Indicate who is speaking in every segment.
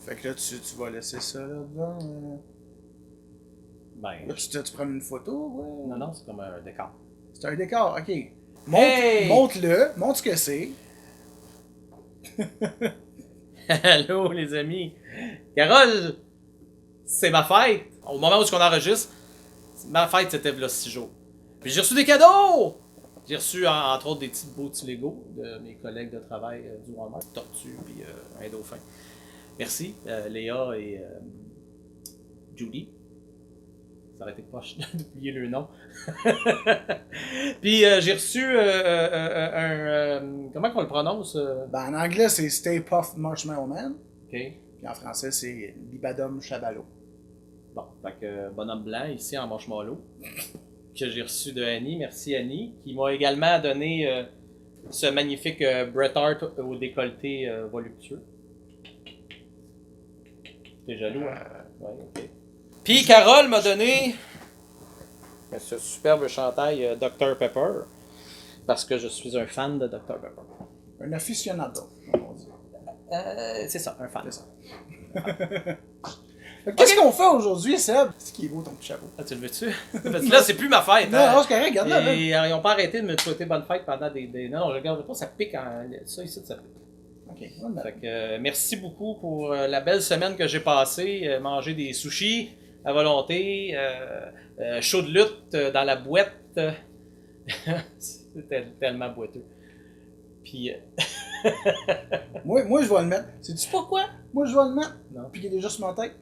Speaker 1: Fait que là, tu vas laisser ça là-dedans.
Speaker 2: Ben,
Speaker 1: Là, tu prends une photo, ouais.
Speaker 2: non, non, c'est comme un décor.
Speaker 1: C'est un décor, ok.
Speaker 2: Hey!
Speaker 1: Montre-le, montre ce que c'est.
Speaker 2: Allô, les amis. Carole, c'est ma fête. Au moment où on enregistre, ma fête, c'était là 6 jours. Puis j'ai reçu des cadeaux! J'ai reçu, entre autres, des petits beaux petits Lego de mes collègues de travail du Walmart. Tortue, puis un dauphin. Merci, Léa et Judy. Ça aurait été poche d'oublier le nom. Puis j'ai reçu comment qu'on le prononce?
Speaker 1: Ben, en anglais, c'est Stay Puft Marshmallow Man.
Speaker 2: OK.
Speaker 1: Puis en français, c'est Bibadum Chabalot.
Speaker 2: Bon, fait que bonhomme blanc ici en marshmallow que j'ai reçu de Annie. Merci Annie, qui m'a également donné ce magnifique Bret Hart au décolleté voluptueux. T'es jaloux, hein? Ouais, ok. Puis Carole m'a donné ce superbe chandail Dr Pepper parce que je suis un fan de Dr Pepper.
Speaker 1: Un aficionado, comme on dit.
Speaker 2: C'est ça, un fan.
Speaker 1: C'est ça. Qu'est-ce qu'on fait aujourd'hui, Seb? C'est qui est beau ton petit chapeau.
Speaker 2: Ah, tu le veux-tu? Parce que là, c'est plus ma fête.
Speaker 1: Non,
Speaker 2: hein?
Speaker 1: non, c'est correct, regarde-le.
Speaker 2: Et ils n'ont pas arrêté de me souhaiter bonne fête pendant des. Non, je regarde pas, ça pique. Ça ici, ça pique.
Speaker 1: Ok, voilà.
Speaker 2: Fait que, merci beaucoup pour la belle semaine que j'ai passée. Manger des sushis à volonté. Chaud de lutte dans la boîte. C'était tellement boiteux. Puis.
Speaker 1: Moi, je vais le mettre. Sais-tu pourquoi? Moi, je vais le mettre.
Speaker 2: Non.
Speaker 1: Puis il est déjà sur ma tête.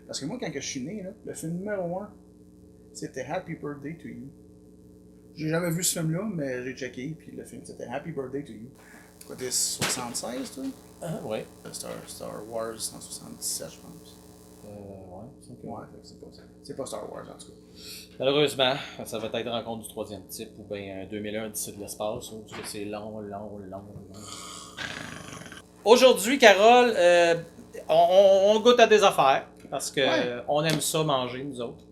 Speaker 1: Parce que moi, quand je suis né, là, le film numéro 1, c'était Happy Birthday to You. J'ai jamais vu ce film-là, mais j'ai checké, puis le film, c'était Happy Birthday to You. Quoi, t'es 76, toi?
Speaker 2: Ouais.
Speaker 1: Star Wars en 77, je pense.
Speaker 2: Ouais,
Speaker 1: Ouais, c'est pas ça. C'est pas Star Wars, en tout cas.
Speaker 2: Malheureusement, ça va être rencontre du troisième type ou bien 2001 d'ici de l'espace. Parce que c'est long. Aujourd'hui, Carole, on goûte à des affaires parce que on aime ça manger, nous autres.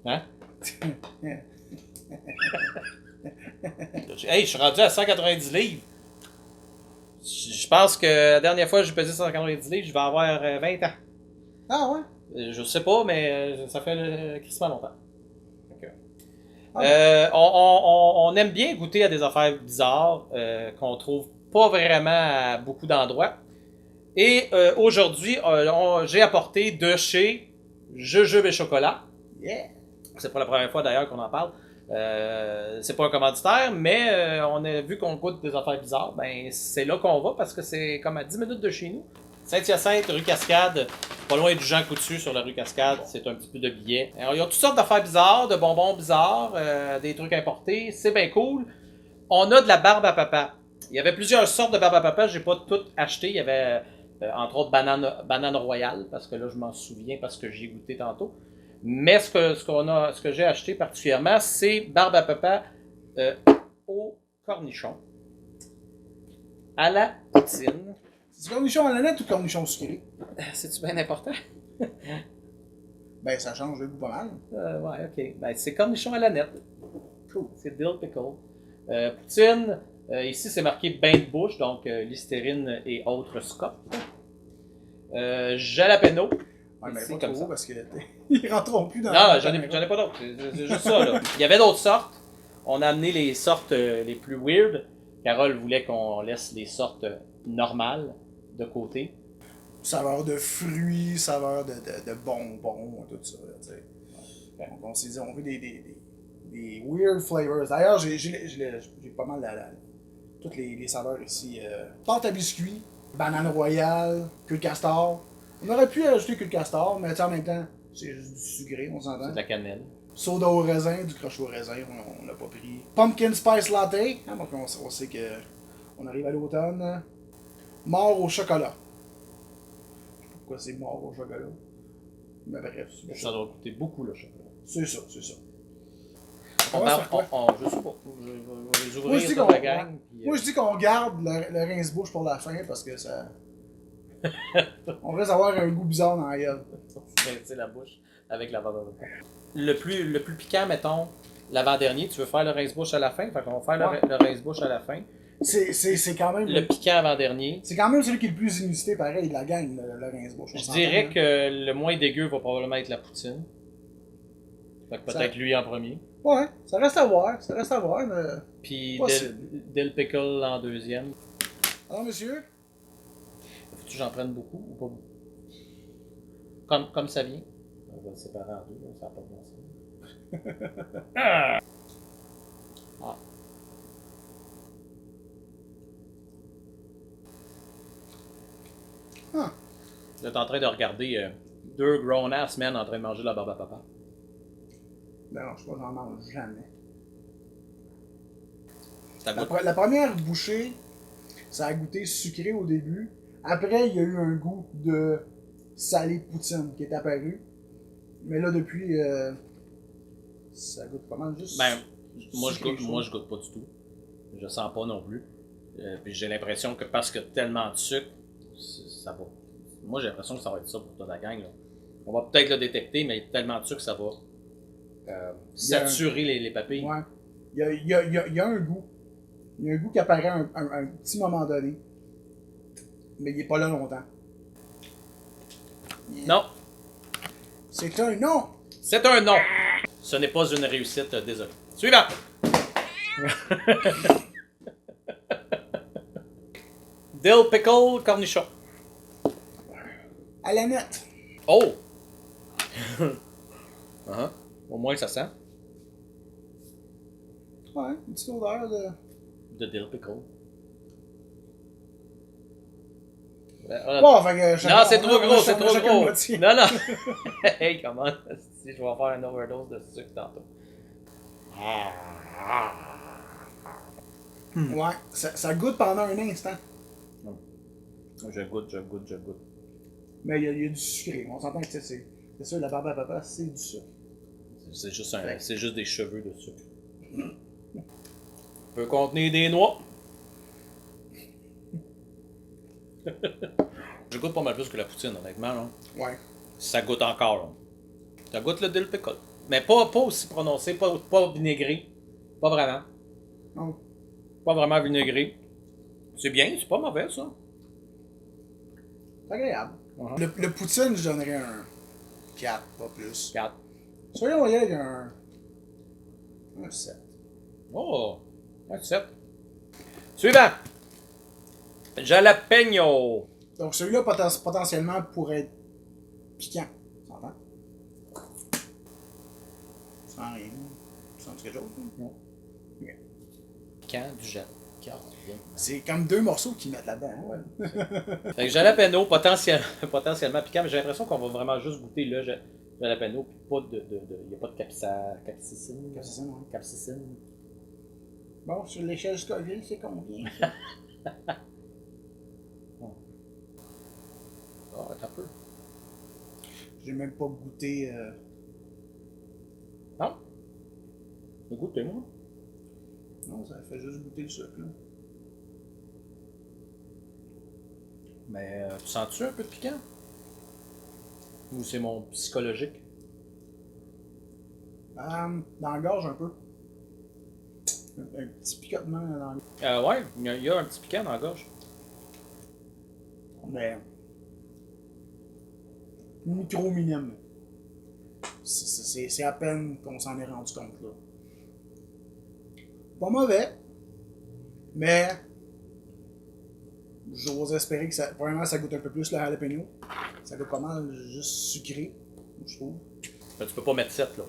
Speaker 2: Hein? Hey, je suis rendu à 190 livres. Je pense que la dernière fois que j'ai pesé 190 livres, je vais avoir 20 ans.
Speaker 1: Ah ouais?
Speaker 2: Je sais pas, mais ça fait crissement longtemps. On aime bien goûter à des affaires bizarres qu'on trouve pas vraiment à beaucoup d'endroits. Et aujourd'hui, j'ai apporté de chez Jujube et Chocolat.
Speaker 1: Yeah!
Speaker 2: C'est pas la première fois d'ailleurs qu'on en parle. C'est pas un commanditaire, mais on a vu qu'on goûte des affaires bizarres. Ben, c'est là qu'on va parce que c'est comme à 10 minutes de chez nous. Saint-Hyacinthe, rue Cascade, pas loin du Jean Coutu sur la rue Cascade, c'est un petit peu de billets. Alors, il y a toutes sortes d'affaires bizarres, de bonbons bizarres, des trucs importés, c'est bien cool. On a de la barbe à papa. Il y avait plusieurs sortes de barbe à papa, j'ai pas toutes acheté. Il y avait entre autres banane royale, parce que là je m'en souviens parce que j'y ai goûté tantôt. Mais ce que j'ai acheté particulièrement, c'est barbe à papa au cornichon, à la poutine.
Speaker 1: C'est cornichon à la nette ou cornichon sucré?
Speaker 2: C'est-tu bien important?
Speaker 1: Ben, ça change le goût pas mal.
Speaker 2: Ouais, ok. Ben, c'est cornichon à la nette. Cool. C'est dill pickle. Poutine, ici c'est marqué bain de bouche, donc listerine et autres scotch. Jalapeno.
Speaker 1: Ouais, mais
Speaker 2: ici,
Speaker 1: pas
Speaker 2: comme
Speaker 1: trop
Speaker 2: ça.
Speaker 1: parce que ils rentreront plus dans
Speaker 2: Non, j'en ai pas d'autres. C'est juste ça, là. Il y avait d'autres sortes. On a amené les sortes les plus weird. Carole voulait qu'on laisse les sortes normales de côté.
Speaker 1: Saveur de fruits, saveur de bonbons, tout ça. Tu sais. Donc on s'est dit, on veut des weird flavors. D'ailleurs, j'ai pas mal toutes les saveurs ici. Pâte à biscuits, banane royale, queue de castor. On aurait pu ajouter queue de castor, mais en même temps, c'est juste du sucré, on s'entend.
Speaker 2: C'est de la cannelle.
Speaker 1: Soda au raisin, du crochet au raisin, on l'a pas pris. Pumpkin Spice Latte, hein, donc on sait que on arrive à l'automne. Mort au chocolat. Pourquoi c'est mort au chocolat? Mais bref, c'est
Speaker 2: Ça doit coûter beaucoup le chocolat.
Speaker 1: C'est ça, c'est ça.
Speaker 2: Je sais pas. Je vais les ouvrir sur la gang.
Speaker 1: Moi je dis qu'on garde le rince-bouche pour la fin parce que ça. On risque d'avoir un goût bizarre dans la gueule.
Speaker 2: C'est la bouche avec la barbe. Le plus piquant, mettons, l'avant-dernier, tu veux faire le rince-bouche à la fin. Fait qu'on va faire le rince-bouche à la fin.
Speaker 1: C'est quand même...
Speaker 2: Le piquant avant-dernier.
Speaker 1: C'est quand même celui qui est le plus inusité, pareil, de la gang, le Gainsbourg.
Speaker 2: Je dirais que le moins dégueu va probablement être la poutine. Fait que peut-être lui en premier.
Speaker 1: Ouais, ça reste à voir, mais...
Speaker 2: Puis
Speaker 1: Possible.
Speaker 2: Dill Pickle en deuxième.
Speaker 1: Alors, monsieur?
Speaker 2: Faut-tu que j'en prenne beaucoup ou pas beaucoup? Comme ça vient. On va le séparer en deux, là, ça n'a pas de bon sens. Ah!
Speaker 1: Ah.
Speaker 2: Là, t'es en train de regarder deux grown-ass men en train de manger de la barbe à papa.
Speaker 1: Ben non, je sais pas, j'en mange jamais.
Speaker 2: Ça
Speaker 1: La,
Speaker 2: goûte.
Speaker 1: la première bouchée, ça a goûté sucré au début. Après, il y a eu un goût de salé poutine qui est apparu. Mais là, depuis, ça goûte pas mal juste.
Speaker 2: Ben, moi je
Speaker 1: sucré
Speaker 2: goûte
Speaker 1: chaud.
Speaker 2: pas du tout. Je sens pas non plus. Puis j'ai l'impression que parce que tellement de sucre, ça va. Moi j'ai l'impression que ça va être ça pour toute la gang. Là. On va peut-être le détecter, mais tellement de sucre, ça va saturer les papilles.
Speaker 1: Ouais. Il y a un goût. Il y a un goût qui apparaît à un petit moment donné. Mais il est pas là longtemps.
Speaker 2: Non,
Speaker 1: C'est un non!
Speaker 2: c'est un non. Ce n'est pas une réussite, désolé. Suivant. Dill pickle cornichon.
Speaker 1: À la nette.
Speaker 2: Oh! Uh-huh. Au moins ça sent.
Speaker 1: Ouais, une petite odeur de.
Speaker 2: De dill pickle.
Speaker 1: Bon, fait que
Speaker 2: Non, c'est trop gros, c'est trop
Speaker 1: chacun
Speaker 2: gros.
Speaker 1: moitié.
Speaker 2: Non, non. Hey, comment? Si je vais faire une overdose de sucre tantôt.
Speaker 1: Ouais, ça goûte pendant un instant.
Speaker 2: Je goûte.
Speaker 1: Mais il y a du sucré. On s'entend que c'est ça, la barbe à papa, c'est du sucre.
Speaker 2: C'est juste des cheveux de sucre. Peut contenir des noix. Je goûte pas mal plus que la poutine, honnêtement. Là.
Speaker 1: Ouais.
Speaker 2: Ça goûte encore. Là. Ça goûte le dill pickle. Mais pas aussi prononcé, pas vinaigré. Pas vraiment.
Speaker 1: Non.
Speaker 2: Pas vraiment vinaigré. C'est bien, c'est pas mauvais ça.
Speaker 1: C'est agréable.
Speaker 2: Uh-huh.
Speaker 1: Le poutine, je donnerais un 4, pas plus.
Speaker 2: 4.
Speaker 1: Celui-là, on y a un 7.
Speaker 2: Oh, un 7. Suivant. Jalapeno.
Speaker 1: Donc celui-là, potentiellement, pourrait être piquant. Tu s'entend? Sans rien. Tu sens quelque chose?
Speaker 2: Non.
Speaker 1: Ok.
Speaker 2: Piquant du jalapeno.
Speaker 1: C'est comme deux morceaux qu'ils mettent là-dedans. Hein? Ouais.
Speaker 2: Fait que jalapeno, potentiellement piquant, mais j'ai l'impression qu'on va vraiment juste goûter le jalapeno, puis pas il n'y a pas de capsicine.
Speaker 1: Capsicine, ouais.
Speaker 2: Capsicine.
Speaker 1: Bon, sur l'échelle Scoville, c'est combien?
Speaker 2: Ah, attends un peu.
Speaker 1: J'ai même pas goûté.
Speaker 2: Non? J'ai goûté, moi.
Speaker 1: Non, ça fait juste goûter le sucre. Là.
Speaker 2: Mais tu sens-tu un peu de piquant? Ou c'est mon psychologique?
Speaker 1: Dans la gorge, un peu. Un petit picotement dans la gorge.
Speaker 2: Ouais, il y a un petit piquant dans la gorge.
Speaker 1: Mais. Micro-minime. C'est à peine qu'on s'en est rendu compte, là. Pas mauvais. Mais. J'ose espérer que ça. Premièrement, ça goûte un peu plus le jalapeno. Ça goûte pas mal juste sucré, je trouve.
Speaker 2: Mais tu peux pas mettre 7 là.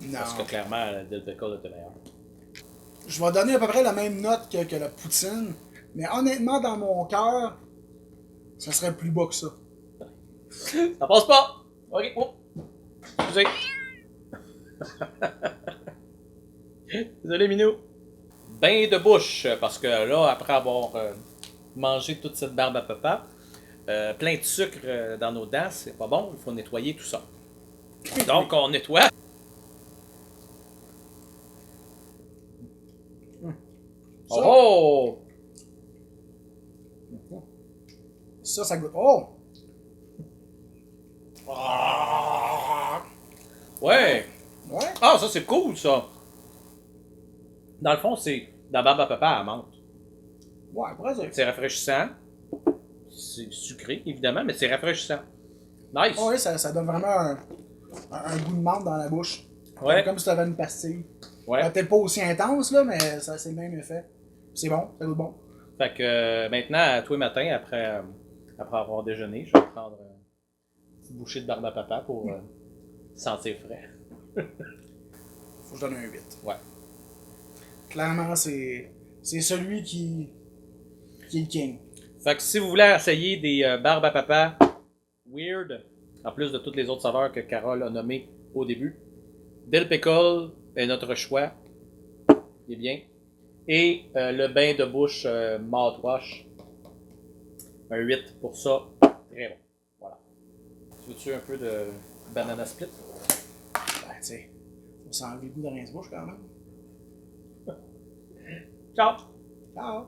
Speaker 1: Non.
Speaker 2: Parce que clairement, le Dill Pickle était meilleur.
Speaker 1: Je vais donner à peu près la même note que la poutine. Mais honnêtement, dans mon cœur, ça serait plus bas que ça.
Speaker 2: Ça passe pas! Ok, oh! Excusez. Désolé, Minou. Bain de bouche, parce que là, après avoir mangé toute cette barbe à papa, plein de sucre dans nos dents, c'est pas bon, il faut nettoyer tout ça. Donc, on nettoie.
Speaker 1: Ça,
Speaker 2: Oh!
Speaker 1: ça goûte. Oh! Ah!
Speaker 2: Ouais!
Speaker 1: Ouais?
Speaker 2: Ah, ça c'est cool ça! Dans le fond, c'est de la barbe à papa à la menthe.
Speaker 1: Ouais, pour dire.
Speaker 2: C'est rafraîchissant. C'est sucré, évidemment, mais c'est rafraîchissant. Nice!
Speaker 1: Ouais, ça donne vraiment un goût de menthe dans la bouche.
Speaker 2: Ouais.
Speaker 1: Comme si tu avais une pastille.
Speaker 2: Ouais.
Speaker 1: Peut-être pas aussi intense, là, mais c'est le même effet. C'est bon, ça goûte bon.
Speaker 2: Fait que maintenant, tous les matins, après avoir déjeuné, je vais prendre une petite bouchée de barbe à papa pour sentir frais.
Speaker 1: Faut que je donne un 8.
Speaker 2: Ouais.
Speaker 1: Clairement, c'est celui qui est le king.
Speaker 2: Fait que si vous voulez essayer des barbes à papa weird, en plus de toutes les autres saveurs que Carole a nommées au début, Dill Pickle est notre choix. Il est bien. Et le bain de bouche mouthwash, un 8 pour ça. Très bon. Voilà. Tu veux-tu un peu de banana split?
Speaker 1: Ben, tu sais, faut s'enlever le goût dans les bouche quand même.
Speaker 2: Ciao!
Speaker 1: Ciao!